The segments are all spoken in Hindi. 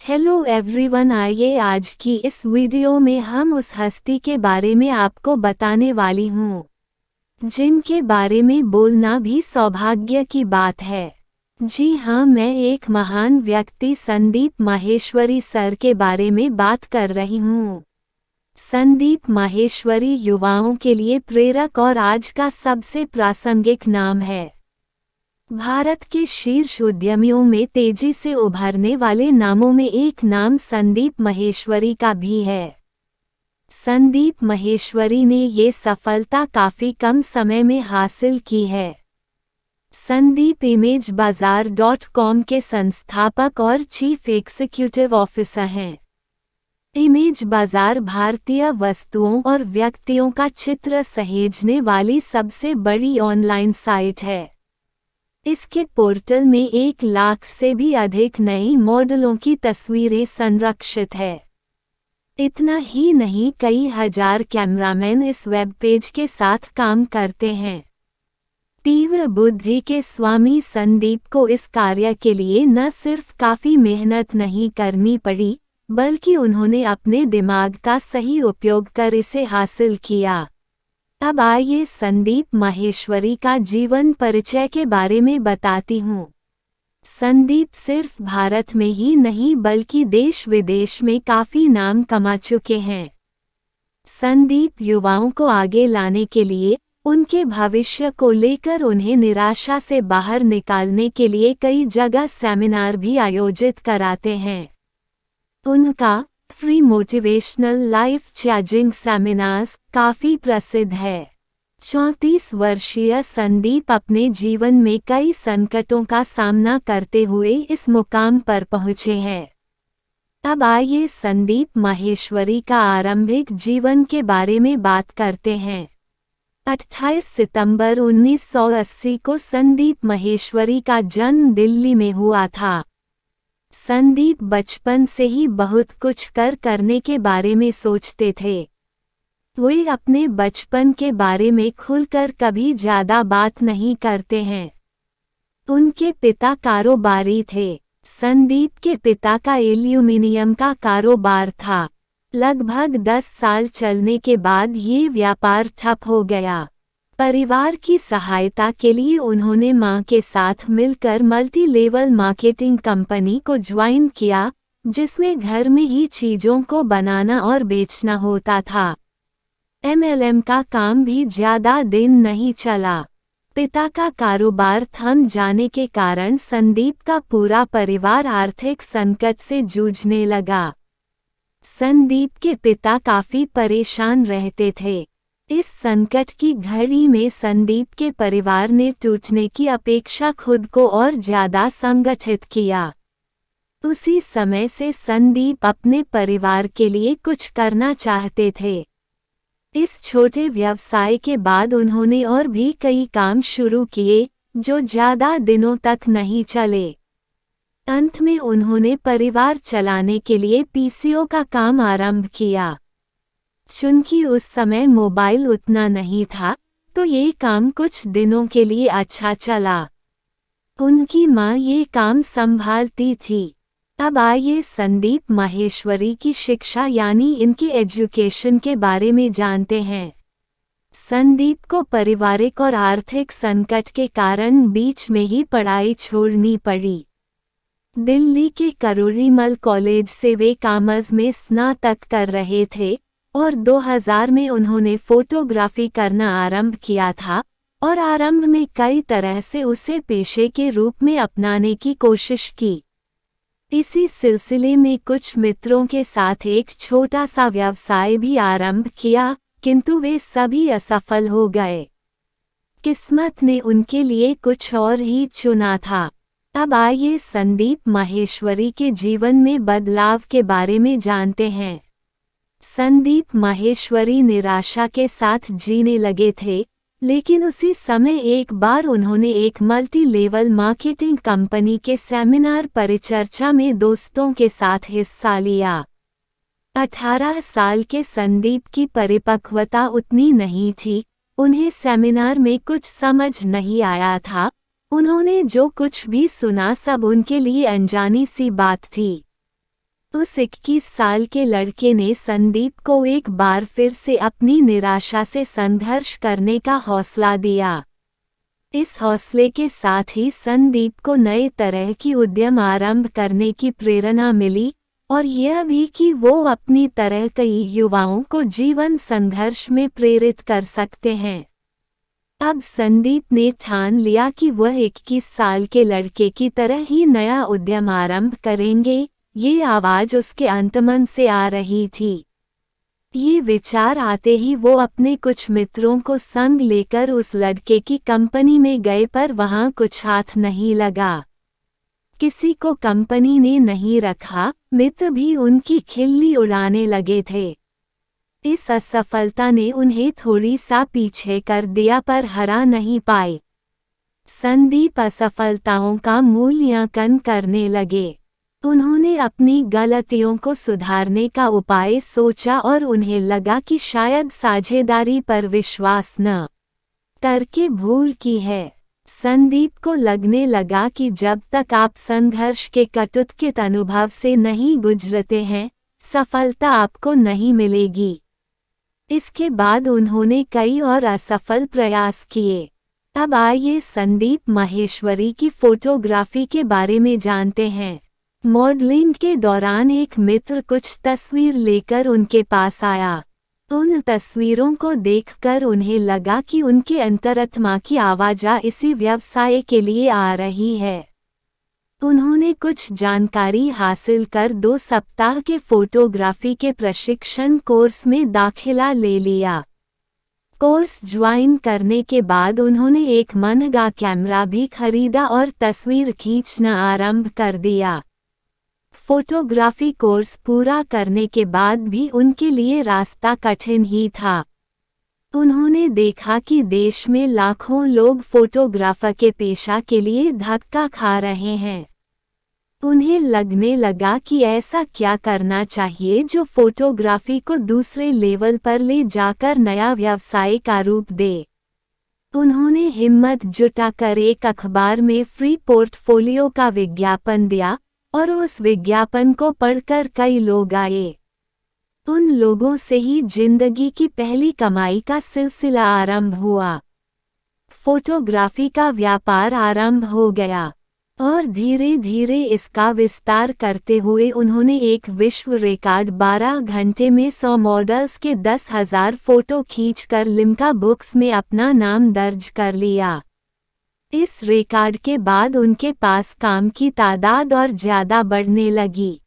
हेलो एवरीवन, आइए आज की इस वीडियो में हम उस हस्ती के बारे में आपको बताने वाली हूँ जिनके बारे में बोलना भी सौभाग्य की बात है। जी हाँ, मैं एक महान व्यक्ति संदीप माहेश्वरी सर के बारे में बात कर रही हूँ। संदीप माहेश्वरी युवाओं के लिए प्रेरक और आज का सबसे प्रासंगिक नाम है। भारत के शीर्ष उद्यमियों में तेजी से उभरने वाले नामों में एक नाम संदीप माहेश्वरी का भी है। संदीप माहेश्वरी ने ये सफलता काफी कम समय में हासिल की है। संदीप imagebazaar.com के संस्थापक और चीफ एग्जीक्यूटिव ऑफिसर हैं। इमेज बाजार भारतीय वस्तुओं और व्यक्तियों का चित्र सहेजने वाली सबसे बड़ी ऑनलाइन साइट है। इसके पोर्टल में 1 लाख से भी अधिक नई मॉडलों की तस्वीरें संरक्षित है। इतना ही नहीं, कई हजार कैमरामैन इस वेब पेज के साथ काम करते हैं। तीव्र बुद्धि के स्वामी संदीप को इस कार्य के लिए न सिर्फ काफी मेहनत नहीं करनी पड़ी, बल्कि उन्होंने अपने दिमाग का सही उपयोग कर इसे हासिल किया। अब आइए संदीप माहेश्वरी का जीवन परिचय के बारे में बताती हूँ। संदीप सिर्फ भारत में ही नहीं बल्कि देश विदेश में काफी नाम कमा चुके हैं। संदीप युवाओं को आगे लाने के लिए, उनके भविष्य को लेकर उन्हें निराशा से बाहर निकालने के लिए कई जगह सेमिनार भी आयोजित कराते हैं। उनका free motivational life changing seminars काफी प्रसिद्ध है। 34 वर्षीय संदीप अपने जीवन में कई संकटों का सामना करते हुए इस मुकाम पर पहुंचे हैं। अब आइए संदीप माहेश्वरी का आरंभिक जीवन के बारे में बात करते हैं। 28 सितंबर 1980 को संदीप माहेश्वरी का जन्म दिल्ली में हुआ था। संदीप बचपन से ही बहुत कुछ करने के बारे में सोचते थे। वे अपने बचपन के बारे में खुलकर कभी ज्यादा बात नहीं करते हैं। उनके पिता कारोबारी थे। संदीप के पिता का एल्यूमिनियम का कारोबार था। लगभग 10 साल चलने के बाद ये व्यापार ठप हो गया। परिवार की सहायता के लिए उन्होंने मां के साथ मिलकर मल्टी लेवल मार्केटिंग कंपनी को ज्वाइन किया, जिसमें घर में ही चीजों को बनाना और बेचना होता था। MLM का काम भी ज्यादा दिन नहीं चला। पिता का कारोबार थम जाने के कारण संदीप का पूरा परिवार आर्थिक संकट से जूझने लगा। संदीप के पिता काफी परेशान रहते थे। इस संकट की घड़ी में संदीप के परिवार ने टूटने की अपेक्षा खुद को और ज्यादा संगठित किया। उसी समय से संदीप अपने परिवार के लिए कुछ करना चाहते थे। इस छोटे व्यवसाय के बाद उन्होंने और भी कई काम शुरू किए, जो ज्यादा दिनों तक नहीं चले। अंत में उन्होंने परिवार चलाने के लिए PCO का काम आरंभ किया। चूंकि उस समय मोबाइल उतना नहीं था, तो ये काम कुछ दिनों के लिए अच्छा चला। उनकी मां ये काम संभालती थी। अब आइए संदीप माहेश्वरी की शिक्षा यानी इनके एजुकेशन के बारे में जानते हैं। संदीप को पारिवारिक और आर्थिक संकट के कारण बीच में ही पढ़ाई छोड़नी पड़ी। दिल्ली के करोड़ीमल कॉलेज से वे कॉमर्स में स्नातक कर रहे थे और 2000 में उन्होंने फोटोग्राफी करना आरंभ किया था और आरंभ में कई तरह से उसे पेशे के रूप में अपनाने की कोशिश की। इसी सिलसिले में कुछ मित्रों के साथ एक छोटा सा व्यवसाय भी आरंभ किया, किंतु वे सभी असफल हो गए। किस्मत ने उनके लिए कुछ और ही चुना था। अब आइए संदीप माहेश्वरी के जीवन में बदलाव के बारे में जानते हैं। संदीप माहेश्वरी निराशा के साथ जीने लगे थे, लेकिन उसी समय एक बार उन्होंने एक मल्टी लेवल मार्केटिंग कंपनी के सेमिनार परिचर्चा में दोस्तों के साथ हिस्सा लिया। 18 साल के संदीप की परिपक्वता उतनी नहीं थी, उन्हें सेमिनार में कुछ समझ नहीं आया था। उन्होंने जो कुछ भी सुना सब उनके लिए अनजानी सी बात थी। उस 21 साल के लड़के ने संदीप को एक बार फिर से अपनी निराशा से संघर्ष करने का हौसला दिया। इस हौसले के साथ ही संदीप को नए तरह की उद्यम आरंभ करने की प्रेरणा मिली और यह भी कि वो अपनी तरह कई युवाओं को जीवन संघर्ष में प्रेरित कर सकते हैं। अब संदीप ने ठान लिया कि वह 21 साल के लड़के की तरह ही नया उद्यम आरंभ करेंगे। ये आवाज उसके अंतमन से आ रही थी। ये विचार आते ही वो अपने कुछ मित्रों को संग लेकर उस लड़के की कंपनी में गए, पर वहां कुछ हाथ नहीं लगा। किसी को कंपनी ने नहीं रखा, मित्र भी उनकी खिल्ली उड़ाने लगे थे। इस असफलता ने उन्हें थोड़ी सा पीछे कर दिया, पर हरा नहीं पाए। संदीप असफलताओं का मूल्यांकन करने लगे। उन्होंने अपनी गलतियों को सुधारने का उपाय सोचा और उन्हें लगा कि शायद साझेदारी पर विश्वास न करके भूल की है। संदीप को लगने लगा कि जब तक आप संघर्ष के कटुत्कित अनुभव से नहीं गुजरते हैं, सफलता आपको नहीं मिलेगी। इसके बाद उन्होंने कई और असफल प्रयास किए। अब आइए संदीप माहेश्वरी की फोटोग्राफी के बारे में जानते हैं। मॉडलिंग के दौरान एक मित्र कुछ तस्वीर लेकर उनके पास आया। उन तस्वीरों को देखकर उन्हें लगा कि उनके अंतरात्मा की आवाज़ इसी व्यवसाय के लिए आ रही है। उन्होंने कुछ जानकारी हासिल कर 2 सप्ताह के फोटोग्राफी के प्रशिक्षण कोर्स में दाखिला ले लिया। कोर्स ज्वाइन करने के बाद उन्होंने एक महंगा कैमरा भी खरीदा और तस्वीर खींचना आरंभ कर दिया। फोटोग्राफी कोर्स पूरा करने के बाद भी उनके लिए रास्ता कठिन ही था। उन्होंने देखा कि देश में लाखों लोग फोटोग्राफर के पेशा के लिए धक्का खा रहे हैं। उन्हें लगने लगा कि ऐसा क्या करना चाहिए जो फोटोग्राफी को दूसरे लेवल पर ले जाकर नया व्यवसाय का रूप दे। उन्होंने हिम्मत जुटाकर एक अखबार में फ्री पोर्टफोलियो का विज्ञापन दिया और उस विज्ञापन को पढ़कर कई लोग आए। उन लोगों से ही जिंदगी की पहली कमाई का सिलसिला आरंभ हुआ। फोटोग्राफी का व्यापार आरंभ हो गया और धीरे धीरे इसका विस्तार करते हुए उन्होंने एक विश्व रिकॉर्ड 12 घंटे में 100 मॉडल्स के 10,000 फोटो खींचकर लिम्का बुक्स में अपना नाम दर्ज कर लिया। इस रिकॉर्ड के बाद उनके पास काम की तादाद और ज़्यादा बढ़ने लगी।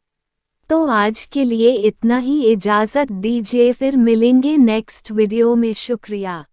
तो आज के लिए इतना ही, इजाज़त दीजिए, फिर मिलेंगे नेक्स्ट वीडियो में। शुक्रिया।